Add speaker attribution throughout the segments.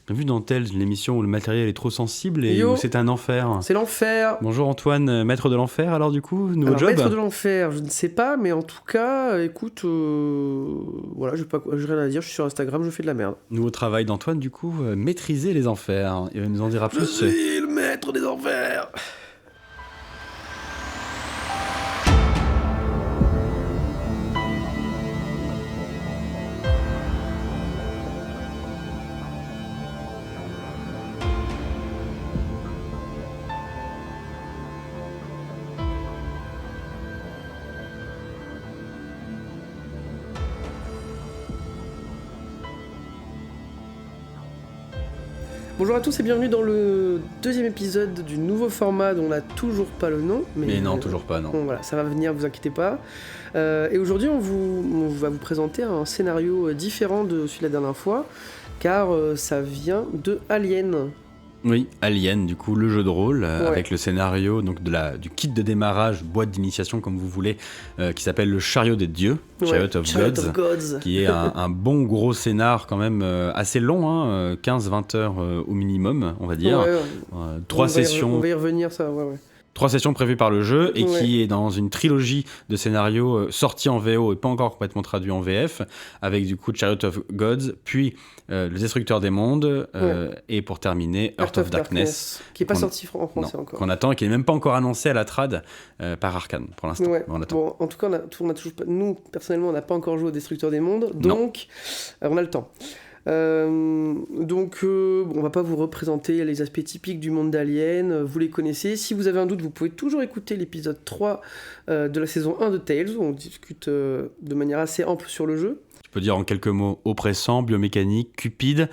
Speaker 1: Bienvenue dans Tales, l'émission où le matériel est trop sensible et
Speaker 2: Yo,
Speaker 1: où c'est un enfer.
Speaker 2: c'est l'enfer.
Speaker 1: Bonjour Antoine, maître de l'enfer alors du coup, nouveau
Speaker 2: Alors,
Speaker 1: job.
Speaker 2: maître de l'enfer, je ne sais pas, mais en tout cas, écoute, voilà, j'ai rien à dire, je suis sur Instagram, je fais de la merde.
Speaker 1: Nouveau travail d'Antoine du coup, maîtriser les enfers. Il va nous en dire
Speaker 2: Je
Speaker 1: plus.
Speaker 2: suis le maître des enfers. Bonjour à tous et bienvenue dans le deuxième épisode du nouveau format dont on n'a toujours pas le nom.
Speaker 1: Mais non, toujours pas, non.
Speaker 2: Bon, voilà, ça va venir, vous inquiétez pas. Et aujourd'hui, on va vous présenter un scénario différent de celui de la dernière fois, car ça vient de Alien.
Speaker 1: Oui, Alien, du coup, le jeu de rôle, avec le scénario donc du kit de démarrage, boîte d'initiation comme vous voulez, qui s'appelle le Chariot des Dieux, Chariot of Gods, qui est un bon gros scénar quand même assez long, hein, 15-20 heures au minimum, on va dire. Trois sessions.
Speaker 2: On va y revenir, ça, ouais.
Speaker 1: 3 sessions prévues par le jeu et qui est dans une trilogie de scénarios sortis en VO et pas encore complètement traduits en VF, avec du coup Chariot of Gods, puis Le Destructeur des Mondes et pour terminer Heart of Darkness,
Speaker 2: qui n'est pas sorti en français encore.
Speaker 1: Qu'on attend et qui n'est même pas encore annoncé à la trad par Arkane pour l'instant.
Speaker 2: Ouais. Bon, en tout cas, on a toujours pas, nous personnellement on n'a pas encore joué au Destructeur des Mondes, donc on a le temps. On va pas vous représenter les aspects typiques du monde d'Alien, vous les connaissez. Si vous avez un doute, vous pouvez toujours écouter l'épisode 3 de la saison 1 de Tales, où on discute de manière assez ample sur le jeu.
Speaker 1: Tu peux dire en quelques mots oppressant, biomécanique, cupide,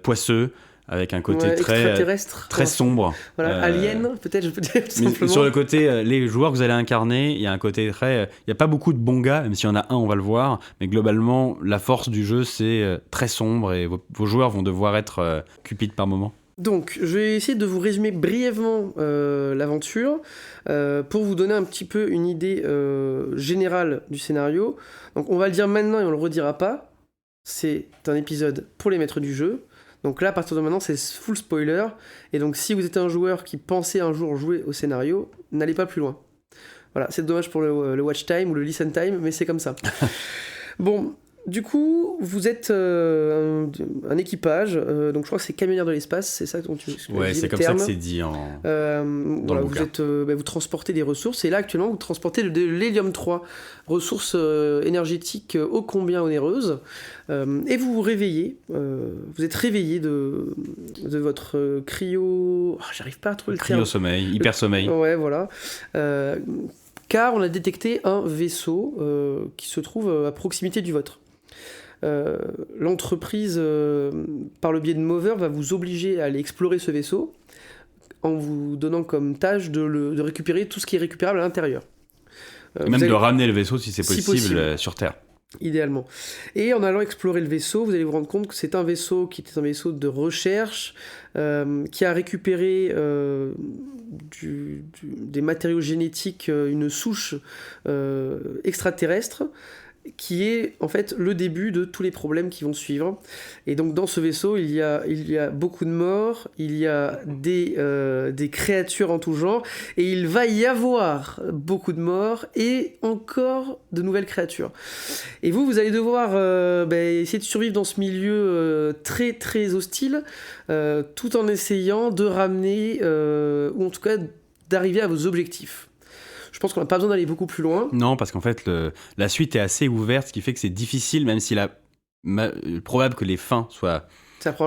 Speaker 1: poisseux, avec un côté très sombre.
Speaker 2: Voilà, Alien, peut-être, je peux dire tout simplement.
Speaker 1: Sur le côté, les joueurs que vous allez incarner, il y a un côté il n'y a pas beaucoup de bons gars, même s'il y en a un, on va le voir, mais globalement, la force du jeu, c'est très sombre et vos joueurs vont devoir être cupides par moment.
Speaker 2: Donc, je vais essayer de vous résumer brièvement l'aventure pour vous donner un petit peu une idée générale du scénario. Donc, on va le dire maintenant et on le redira pas. C'est un épisode pour les maîtres du jeu. Donc là, à partir de maintenant, c'est full spoiler. Et donc, si vous êtes un joueur qui pensait un jour jouer au scénario, n'allez pas plus loin. Voilà, c'est dommage pour le watch time ou le listen time, mais c'est comme ça. Bon, du coup, vous êtes un équipage. Donc, je crois que c'est camionneur de l'espace, c'est ça dont tu dis.
Speaker 1: Ouais, c'est comme ça que c'est dit dans le bouquin.
Speaker 2: Vous transportez des ressources. Et là, actuellement, vous transportez de l'hélium 3, ressources énergétiques ô combien onéreuses. Et vous vous réveillez. Vous êtes réveillé de votre cryo... Oh, j'arrive pas à trouver le terme.
Speaker 1: Cryo-sommeil, hyper-sommeil.
Speaker 2: Ouais, voilà. Car on a détecté un vaisseau qui se trouve à proximité du vôtre. L'entreprise, par le biais de Mover, va vous obliger à aller explorer ce vaisseau en vous donnant comme tâche de récupérer tout ce qui est récupérable à l'intérieur.
Speaker 1: Et même de ramener le vaisseau si c'est possible, sur Terre.
Speaker 2: Idéalement. Et en allant explorer le vaisseau, vous allez vous rendre compte que c'est un vaisseau qui était un vaisseau de recherche, qui a récupéré des matériaux génétiques, une souche extraterrestre, qui est en fait le début de tous les problèmes qui vont suivre. Et donc dans ce vaisseau, il y a beaucoup de morts, il y a des créatures en tout genre, et il va y avoir beaucoup de morts et encore de nouvelles créatures. Et vous allez devoir essayer de survivre dans ce milieu très très hostile, tout en essayant de ramener, ou en tout cas d'arriver à vos objectifs. Je pense qu'on n'a pas besoin d'aller beaucoup plus loin.
Speaker 1: Non, parce qu'en fait, la suite est assez ouverte, ce qui fait que c'est difficile, même s'il est probable que les fins soient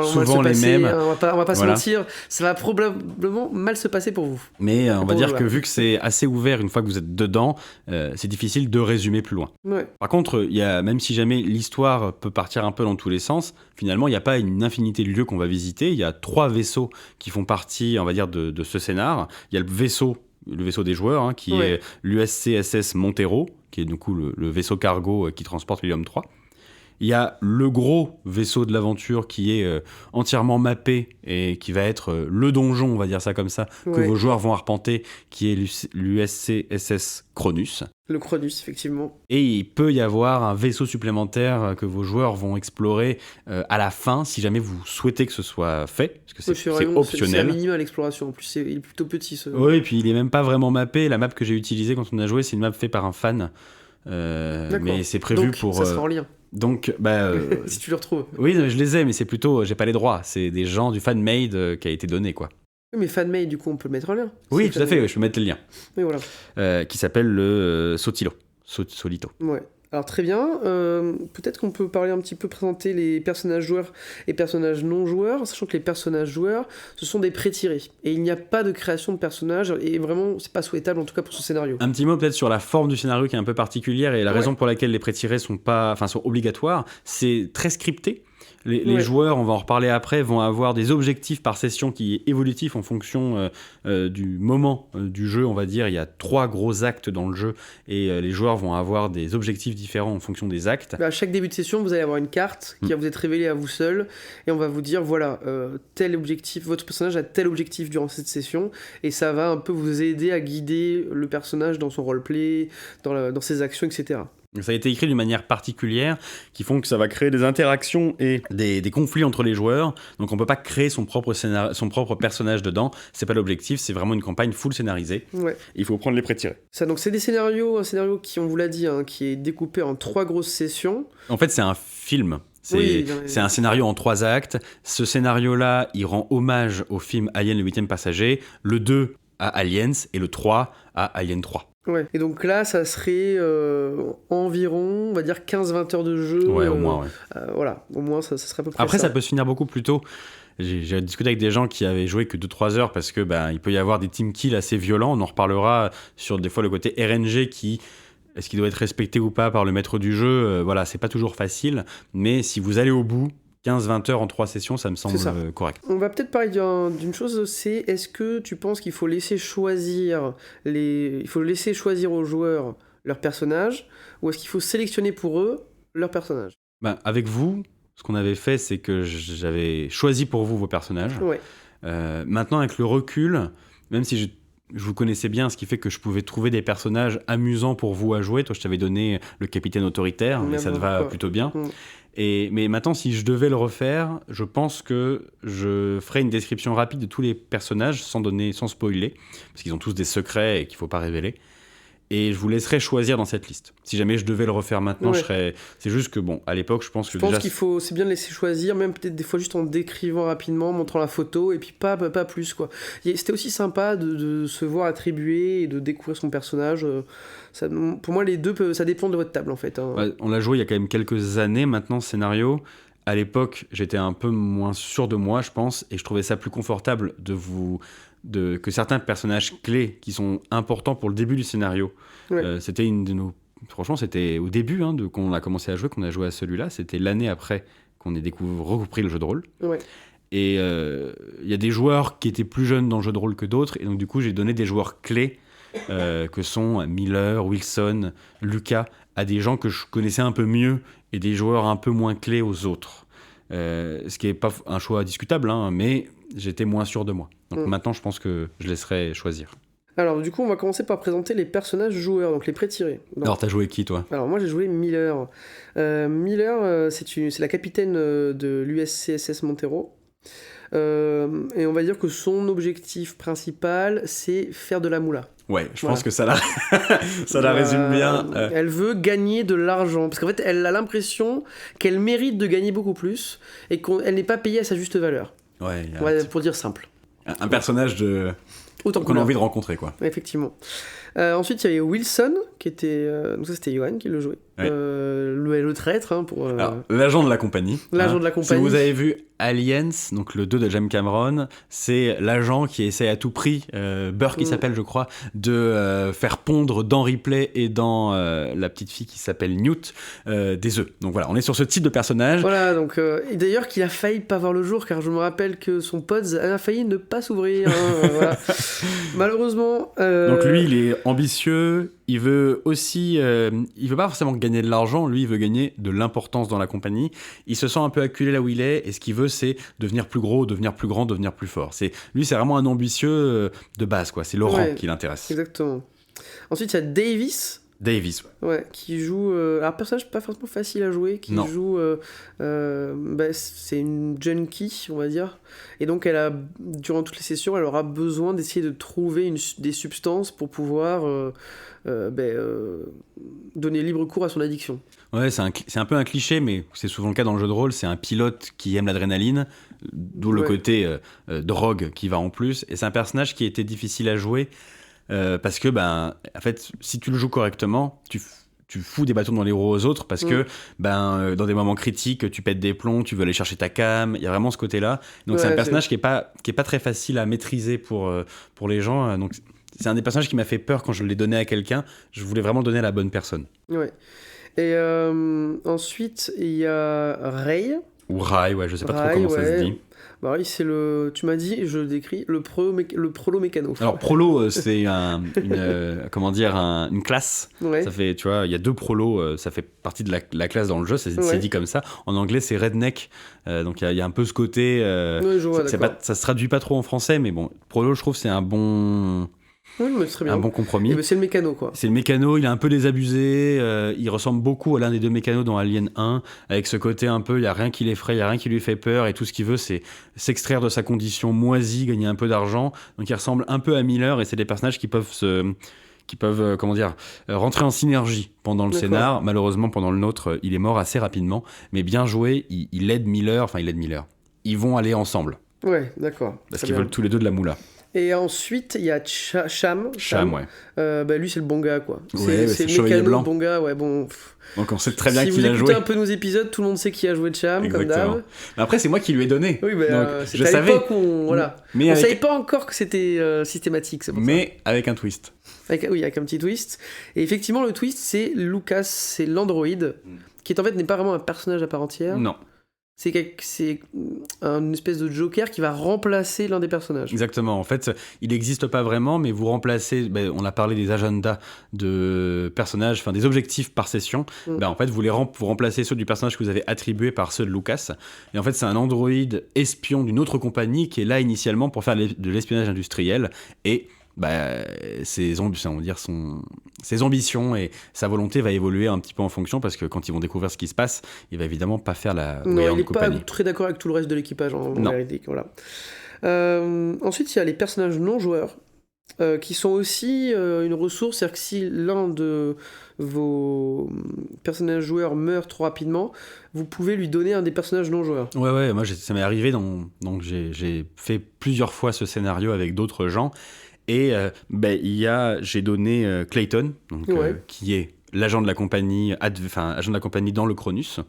Speaker 1: souvent les mêmes.
Speaker 2: On va pas se mentir, ça va probablement mal se passer pour vous.
Speaker 1: Mais on va dire que vu que c'est assez ouvert une fois que vous êtes dedans, c'est difficile de résumer plus loin.
Speaker 2: Ouais.
Speaker 1: Par contre, même si jamais l'histoire peut partir un peu dans tous les sens, finalement, il n'y a pas une infinité de lieux qu'on va visiter. Il y a 3 vaisseaux qui font partie, on va dire, de ce scénar. Il y a le vaisseau des joueurs, qui est l'USCSS Montero, qui est du coup le vaisseau cargo qui transporte l'hélium 3. Il y a le gros vaisseau de l'aventure qui est entièrement mappé et qui va être le donjon, on va dire ça comme ça, que vos joueurs vont arpenter, qui est l'USCSS Cronus.
Speaker 2: Le Cronus, effectivement.
Speaker 1: Et il peut y avoir un vaisseau supplémentaire que vos joueurs vont explorer à la fin, si jamais vous souhaitez que ce soit fait, parce que c'est optionnel.
Speaker 2: C'est un minimum à l'exploration, en plus il est plutôt petit.
Speaker 1: Oui, et puis il est même pas vraiment mappé. La map que j'ai utilisée quand on a joué, c'est une map faite par un fan. Mais c'est prévu
Speaker 2: donc,
Speaker 1: pour...
Speaker 2: ça sera en lien.
Speaker 1: Donc,
Speaker 2: si tu le retrouves.
Speaker 1: Oui, je les ai, mais c'est plutôt... J'ai pas les droits. C'est des gens du fan-made qui a été donné, quoi.
Speaker 2: Oui, mais fan-made, du coup, on peut le mettre en lien.
Speaker 1: Oui, tout à fait, je peux mettre le lien.
Speaker 2: Oui, voilà.
Speaker 1: Qui s'appelle le Solito.
Speaker 2: Ouais. Alors très bien, peut-être qu'on peut parler un petit peu, présenter les personnages joueurs et personnages non joueurs, sachant que les personnages joueurs, ce sont des prétirés. Et il n'y a pas de création de personnages, et vraiment, c'est pas souhaitable, en tout cas pour ce scénario.
Speaker 1: Un petit mot peut-être sur la forme du scénario qui est un peu particulière, et la raison pour laquelle les prétirés sont obligatoires, c'est très scripté. Les joueurs, on va en reparler après, vont avoir des objectifs par session qui est évolutif en fonction du moment du jeu, on va dire. Il y a 3 gros actes dans le jeu et les joueurs vont avoir des objectifs différents en fonction des actes.
Speaker 2: À chaque début de session, vous allez avoir une carte qui va vous être révélée à vous seul et on va vous dire, voilà, tel objectif, votre personnage a tel objectif durant cette session et ça va un peu vous aider à guider le personnage dans son roleplay, dans ses actions, etc.
Speaker 1: Donc ça a été écrit d'une manière particulière qui font que ça va créer des interactions et des conflits entre les joueurs. Donc on peut pas créer son propre personnage dedans. C'est pas l'objectif, c'est vraiment une campagne full scénarisée. Ouais. Il faut prendre les prétirés.
Speaker 2: Ça, donc c'est un scénario qui, on vous l'a dit, qui est découpé en 3 grosses sessions.
Speaker 1: En fait, c'est un film. C'est un scénario en 3 actes. Ce scénario-là, il rend hommage au film Alien le 8e passager, le 2 à Aliens et le 3 à Alien 3.
Speaker 2: Ouais, et donc là, ça serait environ, on va dire, 15-20 heures de jeu.
Speaker 1: Ouais, au moins, ouais.
Speaker 2: Voilà, au moins, ça serait à peu près
Speaker 1: Après, ça peut se finir beaucoup plus tôt. J'ai discuté avec des gens qui avaient joué que 2-3 heures parce que il peut y avoir des team kills assez violents. On en reparlera sur des fois le côté RNG est-ce qu'il doit être respecté ou pas par le maître du jeu. Voilà, c'est pas toujours facile. Mais si vous allez au bout, 15-20 heures en 3 sessions, ça me semble correct.
Speaker 2: On va peut-être parler d'une chose, c'est est-ce que tu penses qu'il faut laisser choisir aux joueurs leurs personnages, ou est-ce qu'il faut sélectionner pour eux leurs personnages ?
Speaker 1: Avec vous, ce qu'on avait fait, c'est que j'avais choisi pour vous vos personnages.
Speaker 2: Ouais.
Speaker 1: Maintenant, avec le recul, même si je vous connaissais bien, ce qui fait que je pouvais trouver des personnages amusants pour vous à jouer. Toi, je t'avais donné le capitaine autoritaire, mais ça te va plutôt bien. Mais maintenant, si je devais le refaire, je pense que je ferais une description rapide de tous les personnages sans spoiler, parce qu'ils ont tous des secrets et qu'il ne faut pas révéler. Et je vous laisserai choisir dans cette liste. Si jamais je devais le refaire maintenant, c'est juste que, à l'époque, je pense que
Speaker 2: c'est bien de laisser choisir, même peut-être des fois juste en décrivant rapidement, montrant la photo, et puis pas plus, quoi. C'était aussi sympa de se voir attribuer et de découvrir son personnage. Pour moi, les deux, ça dépend de votre table, en fait.
Speaker 1: On l'a joué il y a quand même quelques années, maintenant, ce scénario. À l'époque, j'étais un peu moins sûr de moi, je pense, et je trouvais ça plus confortable que certains personnages clés qui sont importants pour le début du scénario. C'était une de nos... Franchement, c'était au début qu'on a commencé à jouer, qu'on a joué à celui-là. C'était l'année après qu'on ait repris le jeu de rôle. Ouais. Et y a des joueurs qui étaient plus jeunes dans le jeu de rôle que d'autres, et donc du coup, j'ai donné des joueurs clés que sont Miller, Wilson, Lucas, à des gens que je connaissais un peu mieux et des joueurs un peu moins clés aux autres. Ce qui n'est pas un choix discutable, mais j'étais moins sûr de moi. Donc maintenant, je pense que je laisserai choisir.
Speaker 2: Alors du coup, on va commencer par présenter les personnages joueurs, donc les prétirés.
Speaker 1: Alors t'as joué qui, toi ?
Speaker 2: Alors moi, j'ai joué Miller. Miller, c'est la capitaine de l'USCSS Montero. Et on va dire que son objectif principal, c'est faire de la moula.
Speaker 1: Ouais, je pense que ça la résume bien.
Speaker 2: Elle veut gagner de l'argent, parce qu'en fait, elle a l'impression qu'elle mérite de gagner beaucoup plus, et qu'elle n'est pas payée à sa juste valeur.
Speaker 1: Ouais,
Speaker 2: pour dire simple.
Speaker 1: Un personnage qu'on a envie de rencontrer, quoi.
Speaker 2: Effectivement. Ensuite, il y avait Wilson, qui était... donc ça, c'était Johan qui le jouait. Ouais. Le traître,
Speaker 1: Alors, l'agent de la compagnie.
Speaker 2: L'agent de la compagnie.
Speaker 1: Si vous avez vu Aliens, donc le 2 de James Cameron, c'est l'agent qui essaie à tout prix, Burke il s'appelle, je crois, de faire pondre dans Ripley et dans la petite fille qui s'appelle Newt des œufs. Donc voilà, on est sur ce type de personnage.
Speaker 2: Voilà, donc et d'ailleurs qu'il a failli pas voir le jour, car je me rappelle que son pod a failli ne pas s'ouvrir. Voilà. Malheureusement.
Speaker 1: Donc lui, il est ambitieux. il veut aussi, il veut pas forcément gagner de l'argent, lui il veut gagner de l'importance dans la compagnie. Il se sent un peu acculé là où il est, et ce qu'il veut c'est devenir plus gros, devenir plus grand, devenir plus fort. Lui c'est vraiment un ambitieux de base, quoi. C'est le rang qui l'intéresse.
Speaker 2: Exactement. Ensuite il y a Davis.
Speaker 1: Davis.
Speaker 2: Ouais, qui joue... alors, personnage pas forcément facile à jouer, qui joue... c'est une junkie, on va dire. Et donc, durant toutes les sessions, elle aura besoin d'essayer de trouver des substances pour pouvoir donner libre cours à son addiction.
Speaker 1: Ouais, c'est un peu un cliché, mais c'est souvent le cas dans le jeu de rôle. C'est un pilote qui aime l'adrénaline, d'où le côté drogue qui va en plus. Et c'est un personnage qui était difficile à jouer, parce que, en fait, si tu le joues correctement, tu fous des bâtons dans les roues aux autres, parce que, dans des moments critiques, tu pètes des plombs, tu veux aller chercher ta cam, il y a vraiment ce côté-là. Donc c'est un personnage qui est pas très facile à maîtriser pour les gens. Donc c'est un des personnages qui m'a fait peur quand je l'ai donné à quelqu'un. Je voulais vraiment le donner à la bonne personne.
Speaker 2: Ouais. Et ensuite, il y a Ray.
Speaker 1: Ou Ray, ouais, je sais pas trop comment ça se dit.
Speaker 2: Bah oui, c'est tu m'as dit, je le décris, le prolo mécano.
Speaker 1: Alors prolo, c'est une classe.
Speaker 2: Ouais.
Speaker 1: Ça fait, tu vois, il y a 2 prolos, ça fait partie de la classe dans le jeu, c'est dit comme ça. En anglais, c'est redneck, donc il y a un peu ce côté. Ça se traduit pas trop en français, mais bon, prolo, je trouve, c'est un bon.
Speaker 2: Oui, mais c'est très bien.
Speaker 1: Un bon compromis.
Speaker 2: C'est le mécano, quoi.
Speaker 1: C'est le mécano, il est un peu désabusé, il ressemble beaucoup à l'un des 2 mécanos dans Alien 1, avec ce côté un peu, il n'y a rien qui l'effraie, il n'y a rien qui lui fait peur, et tout ce qu'il veut, c'est s'extraire de sa condition moisie, gagner un peu d'argent. Donc il ressemble un peu à Miller, et c'est des personnages qui peuvent rentrer en synergie pendant le scénar. Malheureusement, pendant le nôtre, il est mort assez rapidement, mais bien joué, il aide Miller. Ils vont aller ensemble.
Speaker 2: Ouais, d'accord.
Speaker 1: Parce qu'ils veulent tous les 2 de la moula.
Speaker 2: Et ensuite, il y a Cham.
Speaker 1: Cham, ouais.
Speaker 2: Lui, c'est le bon gars, quoi.
Speaker 1: Ouais,
Speaker 2: c'est
Speaker 1: le mécano,
Speaker 2: blanc. Bon gars, ouais, bon.
Speaker 1: Donc on sait très bien
Speaker 2: qui
Speaker 1: qu'il a joué.
Speaker 2: Si vous écoutez un peu nos épisodes, tout le monde sait qui a joué Cham, comme d'hab.
Speaker 1: Mais après, c'est moi qui lui ai donné.
Speaker 2: Oui, c'était à l'époque où on savait pas encore que c'était systématique. C'est pour ça.
Speaker 1: Avec un twist.
Speaker 2: Avec un petit twist. Et effectivement, le twist, c'est Lucas, c'est l'androïde, qui en fait n'est pas vraiment un personnage à part entière.
Speaker 1: Non.
Speaker 2: C'est une espèce de Joker qui va remplacer l'un des personnages.
Speaker 1: Exactement. En fait, il n'existe pas vraiment, mais vous remplacez... on a parlé des agendas de personnages, enfin des objectifs par session. En fait, vous remplacez ceux du personnage que vous avez attribué par ceux de Lucas. Et en fait, c'est un androïde espion d'une autre compagnie qui est là initialement pour faire de l'espionnage industriel. Et... ses ambitions et sa volonté va évoluer un petit peu en fonction, parce que quand ils vont découvrir ce qui se passe, il va évidemment pas faire la brillante compagnie.
Speaker 2: Il n'est pas très d'accord avec tout le reste de l'équipage en vérité. Voilà. Ensuite, il y a les personnages non joueurs qui sont aussi une ressource, c'est-à-dire que si l'un de vos personnages joueurs meurt trop rapidement, vous pouvez lui donner un des personnages non joueurs.
Speaker 1: Ouais, moi ça m'est arrivé, donc j'ai fait plusieurs fois ce scénario avec d'autres gens. Et j'ai donné Clayton, qui est l'agent de la compagnie, agent de la compagnie dans le Cronus,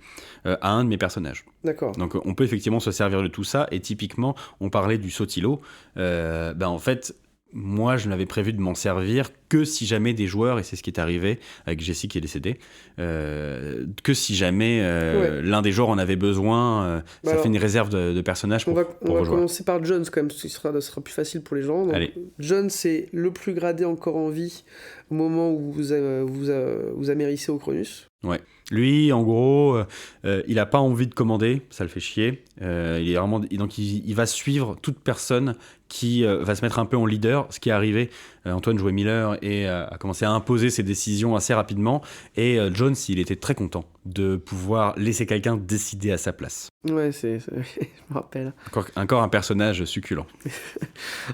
Speaker 1: à un de mes personnages.
Speaker 2: D'accord.
Speaker 1: Donc on peut effectivement se servir de tout ça. Et typiquement, on parlait du Sotilo. En fait, moi, je n'avais prévu de m'en servir que si jamais des joueurs, et c'est ce qui est arrivé avec Jessie qui est décédée, que si jamais l'un des joueurs en avait besoin, ça fait une réserve de personnages pour
Speaker 2: on va commencer par Jones quand même, ce sera plus facile pour les gens. Donc, Jones, c'est le plus gradé encore en vie au moment où vous amérissez au Cronus.
Speaker 1: Ouais. Lui, en gros, il n'a pas envie de commander, ça le fait chier. Il est vraiment, donc il va suivre toute personne qui va se mettre un peu en leader. Ce qui est arrivé, Antoine jouait Miller et a commencé à imposer ses décisions assez rapidement. Et Jones, il était très content de pouvoir laisser quelqu'un décider à sa place.
Speaker 2: Ouais, je me rappelle.
Speaker 1: Encore un personnage succulent.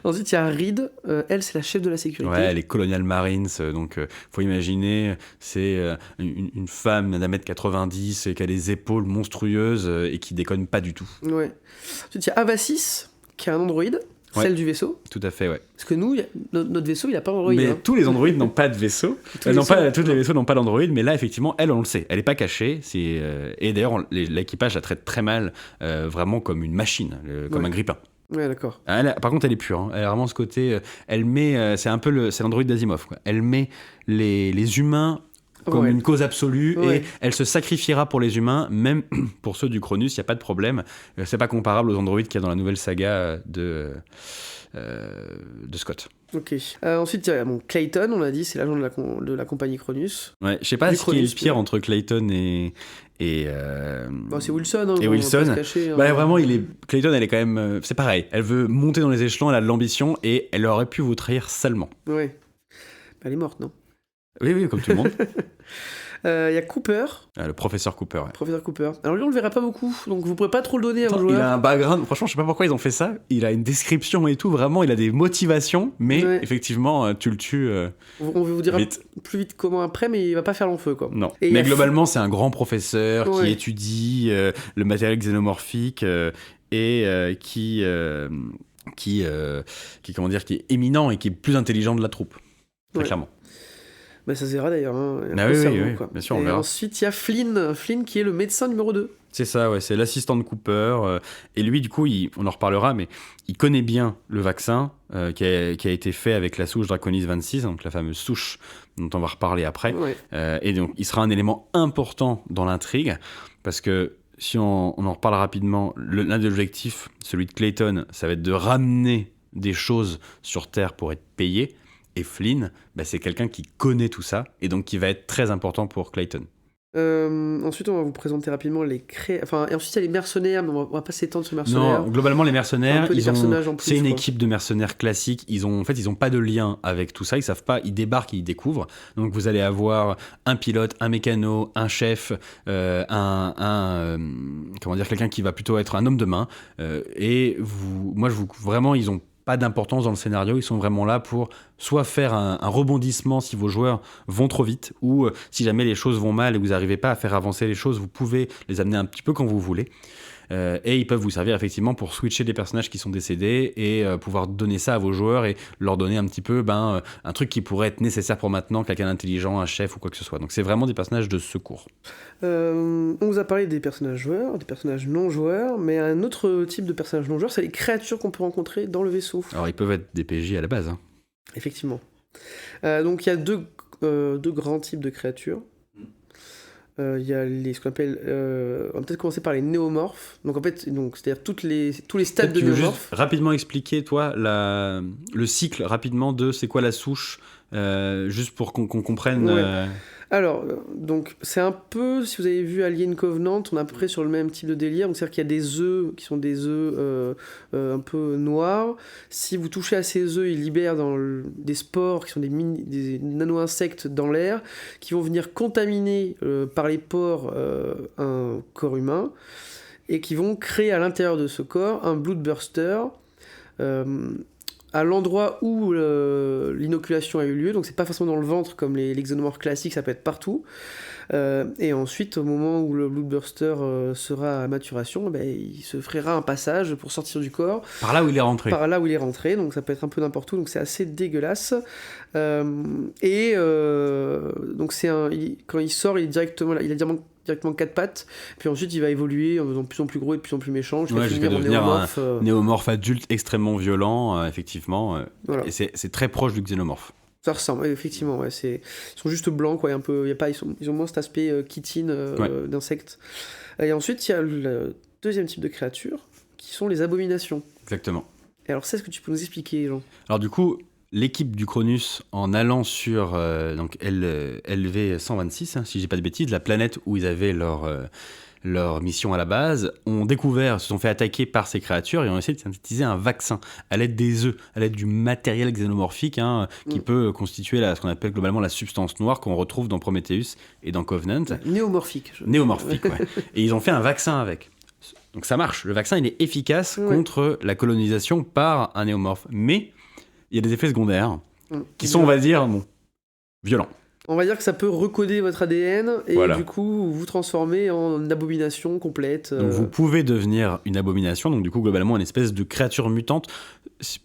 Speaker 2: Ensuite, il y a Reed. Elle, c'est la chef de la sécurité.
Speaker 1: Ouais, elle est Colonial Marines. Donc, faut imaginer, c'est une femme d'1m90 qui a des épaules monstrueuses et qui déconne pas du tout.
Speaker 2: Ouais. Ensuite, il y a Avassis, qui est un androïde. Celle du vaisseau.
Speaker 1: Tout à fait, ouais.
Speaker 2: Parce que nous, notre vaisseau, il n'a pas d'androïde.
Speaker 1: Mais tous les androïdes n'ont pas de vaisseau. Tous les vaisseaux n'ont pas d'androïde, mais là, effectivement, elle, on le sait. Elle n'est pas cachée. Et d'ailleurs, l'équipage la traite très mal, vraiment comme une machine, comme un grippin.
Speaker 2: Ouais, d'accord.
Speaker 1: Par contre, elle est pure. Hein. Elle a vraiment ce côté... c'est un peu c'est l'androïde d'Asimov, quoi. Elle met les humains comme une cause absolue, et elle se sacrifiera pour les humains, même pour ceux du Cronus, il n'y a pas de problème. C'est pas comparable aux androïdes qu'il y a dans la nouvelle saga de Scott.
Speaker 2: Ok. Ensuite, il y a Clayton, on l'a dit, c'est l'agent de la compagnie Cronus.
Speaker 1: Ouais, je sais pas ce qui est le pire entre Clayton et
Speaker 2: c'est Wilson.
Speaker 1: Et Wilson. Vraiment, Clayton, elle est quand même. C'est pareil. Elle veut monter dans les échelons, elle a de l'ambition et elle aurait pu vous trahir salement.
Speaker 2: Ouais. Elle est morte, non ?
Speaker 1: Oui, comme tout le monde.
Speaker 2: Il y a Cooper.
Speaker 1: Le professeur Cooper. Ouais.
Speaker 2: Professeur Cooper. Alors lui, on le verra pas beaucoup, donc vous pourrez pas trop le donner à vos joueurs.
Speaker 1: Il a un background, franchement, je sais pas pourquoi ils ont fait ça. Il a une description et tout, vraiment, il a des motivations, mais effectivement, tu le tues.
Speaker 2: On vous dira plus vite comment après, mais il va pas faire long feu, quoi.
Speaker 1: Non. Mais globalement, c'est un grand professeur qui étudie le matériel xénomorphique et qui est éminent et qui est plus intelligent de la troupe. Très clairement.
Speaker 2: Ça se verra d'ailleurs.
Speaker 1: Oui, bien sûr, on verra.
Speaker 2: Ensuite, il y a Flynn qui est le médecin numéro 2.
Speaker 1: C'est ça, c'est l'assistant de Cooper. Et lui, du coup, on en reparlera, mais il connaît bien le vaccin qui a été fait avec la souche Draconis 26, donc la fameuse souche dont on va reparler après. Et donc, il sera un élément important dans l'intrigue, parce que si on en reparle rapidement, l'un des objectifs, celui de Clayton, ça va être de ramener des choses sur Terre pour être payé. Et Flynn, c'est quelqu'un qui connaît tout ça, et donc qui va être très important pour Clayton.
Speaker 2: Ensuite, on va vous présenter rapidement et ensuite, il y a les mercenaires, mais on va pas s'étendre sur les mercenaires.
Speaker 1: Non, globalement, les mercenaires, c'est une équipe de mercenaires classiques. Ils ont pas de lien avec tout ça. Ils savent pas, ils débarquent, ils découvrent. Donc, vous allez avoir un pilote, un mécano, un chef, quelqu'un qui va plutôt être un homme de main. Vraiment, ils ont pas d'importance dans le scénario, ils sont vraiment là pour soit faire un rebondissement si vos joueurs vont trop vite, ou si jamais les choses vont mal et vous n'arrivez pas à faire avancer les choses, vous pouvez les amener un petit peu quand vous voulez. Et ils peuvent vous servir effectivement pour switcher des personnages qui sont décédés et pouvoir donner ça à vos joueurs et leur donner un petit peu un truc qui pourrait être nécessaire pour maintenant, quelqu'un d'intelligent, un chef ou quoi que ce soit. Donc c'est vraiment des personnages de secours.
Speaker 2: On vous a parlé des personnages joueurs, des personnages non joueurs, mais un autre type de personnage non joueur, c'est les créatures qu'on peut rencontrer dans le vaisseau.
Speaker 1: Alors ils peuvent être des PJ à la base.
Speaker 2: Effectivement. Donc il y a deux grands types de créatures. Il y a ce qu'on appelle, on va peut-être commencer par les néomorphes. Donc en fait, c'est-à-dire tous les stades de néomorphes. Juste
Speaker 1: rapidement expliquer, toi, le cycle rapidement de c'est quoi la souche, juste pour qu'on comprenne.
Speaker 2: Ouais. Alors, donc c'est un peu, si vous avez vu Alien Covenant, on est à peu près sur le même type de délire. Donc c'est-à-dire qu'il y a des œufs qui sont des œufs un peu noirs. Si vous touchez à ces œufs, ils libèrent des spores qui sont des nano-insectes dans l'air qui vont venir contaminer par les pores un corps humain et qui vont créer à l'intérieur de ce corps un bloodburster à l'endroit où l'inoculation a eu lieu, donc c'est pas forcément dans le ventre comme les xénomorphes classiques, ça peut être partout. Et ensuite, au moment où le bloodburster sera à maturation, il se frayera un passage pour sortir du corps.
Speaker 1: Par là où il est rentré.
Speaker 2: Donc ça peut être un peu n'importe où, donc c'est assez dégueulasse. Donc quand il sort, il a directement 4 pattes, puis ensuite il va évoluer en devenant de plus en plus gros et de plus en plus méchant jusqu'à
Speaker 1: devenir un néomorphe adulte extrêmement violent, effectivement. Voilà. Et c'est très proche du xénomorphe.
Speaker 2: Ça ressemble, effectivement. Ouais, ils sont juste blancs, quoi, ils ont moins cet aspect chitine d'insectes. Et ensuite, il y a le deuxième type de créatures, qui sont les abominations.
Speaker 1: Exactement.
Speaker 2: Et alors, c'est ce que tu peux nous expliquer, Jean ?
Speaker 1: Alors du coup, l'équipe du Cronus, en allant sur LV 126, si je dis pas de bêtises, la planète où ils avaient leur mission à la base, se sont fait attaquer par ces créatures et ont essayé de synthétiser un vaccin à l'aide des œufs, à l'aide du matériel xénomorphique qui peut constituer ce qu'on appelle globalement la substance noire qu'on retrouve dans Prometheus et dans Covenant.
Speaker 2: Néomorphique.
Speaker 1: Néomorphique, ouais. Et ils ont fait un vaccin avec. Donc ça marche, le vaccin il est efficace contre la colonisation par un néomorphe, mais il y a des effets secondaires qui sont, on va dire, violents.
Speaker 2: On va dire que ça peut recoder votre ADN et du coup vous transformer en abomination complète.
Speaker 1: Donc vous pouvez devenir une abomination, donc du coup globalement une espèce de créature mutante.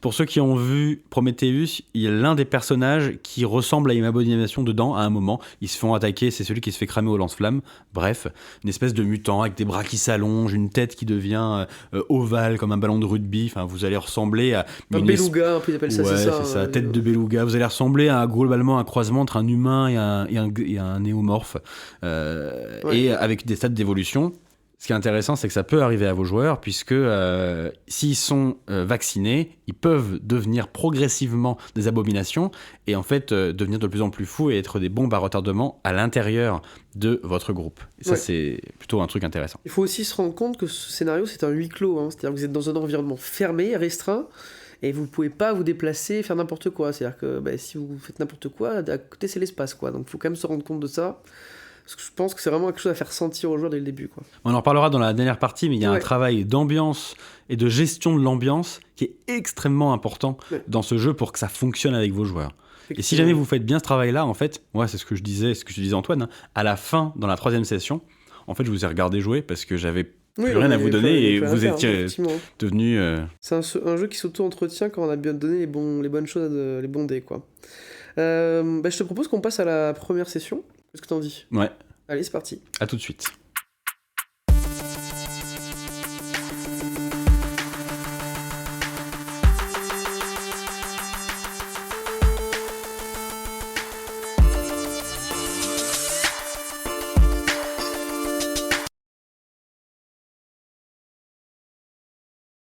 Speaker 1: pour ceux qui ont vu Prometheus, il y a l'un des personnages qui ressemble à une abomination dedans à un moment. Ils se font attaquer, c'est celui qui se fait cramer au lance-flamme. Bref, une espèce de mutant avec des bras qui s'allongent, une tête qui devient ovale comme un ballon de rugby. Enfin, vous allez ressembler à...
Speaker 2: Un beluga, un peu ils appellent ça,
Speaker 1: ouais,
Speaker 2: c'est
Speaker 1: ça, tête de beluga. Vous allez ressembler à globalement un croisement entre un humain et un néomorphe. Et avec des stades d'évolution. Ce qui est intéressant, c'est que ça peut arriver à vos joueurs, puisque s'ils sont vaccinés, ils peuvent devenir progressivement des abominations, et en fait devenir de plus en plus fous et être des bombes à retardement à l'intérieur de votre groupe. Et ça, c'est plutôt un truc intéressant.
Speaker 2: Il faut aussi se rendre compte que ce scénario, c'est un huis clos, hein. C'est-à-dire que vous êtes dans un environnement fermé, restreint, et vous pouvez pas vous déplacer, faire n'importe quoi. C'est-à-dire que si vous faites n'importe quoi, à côté c'est l'espace, quoi. Donc il faut quand même se rendre compte de ça. Parce que je pense que c'est vraiment quelque chose à faire sentir aux joueurs dès le début, quoi.
Speaker 1: On en reparlera dans la dernière partie, mais il y a un travail d'ambiance et de gestion de l'ambiance qui est extrêmement important dans ce jeu pour que ça fonctionne avec vos joueurs. Et si jamais vous faites bien ce travail-là, en fait, moi c'est ce que je disais Antoine, hein, à la fin, dans la 3e session, en fait je vous ai regardé jouer parce que j'avais plus rien à vous donner et vous étiez devenu...
Speaker 2: C'est un jeu qui s'auto-entretient quand on a bien donné les bonnes choses, les bons dés, quoi. Je te propose qu'on passe à la première session. Qu'est-ce que t'en dis ?
Speaker 1: Ouais.
Speaker 2: Allez, c'est parti.
Speaker 1: À tout de suite.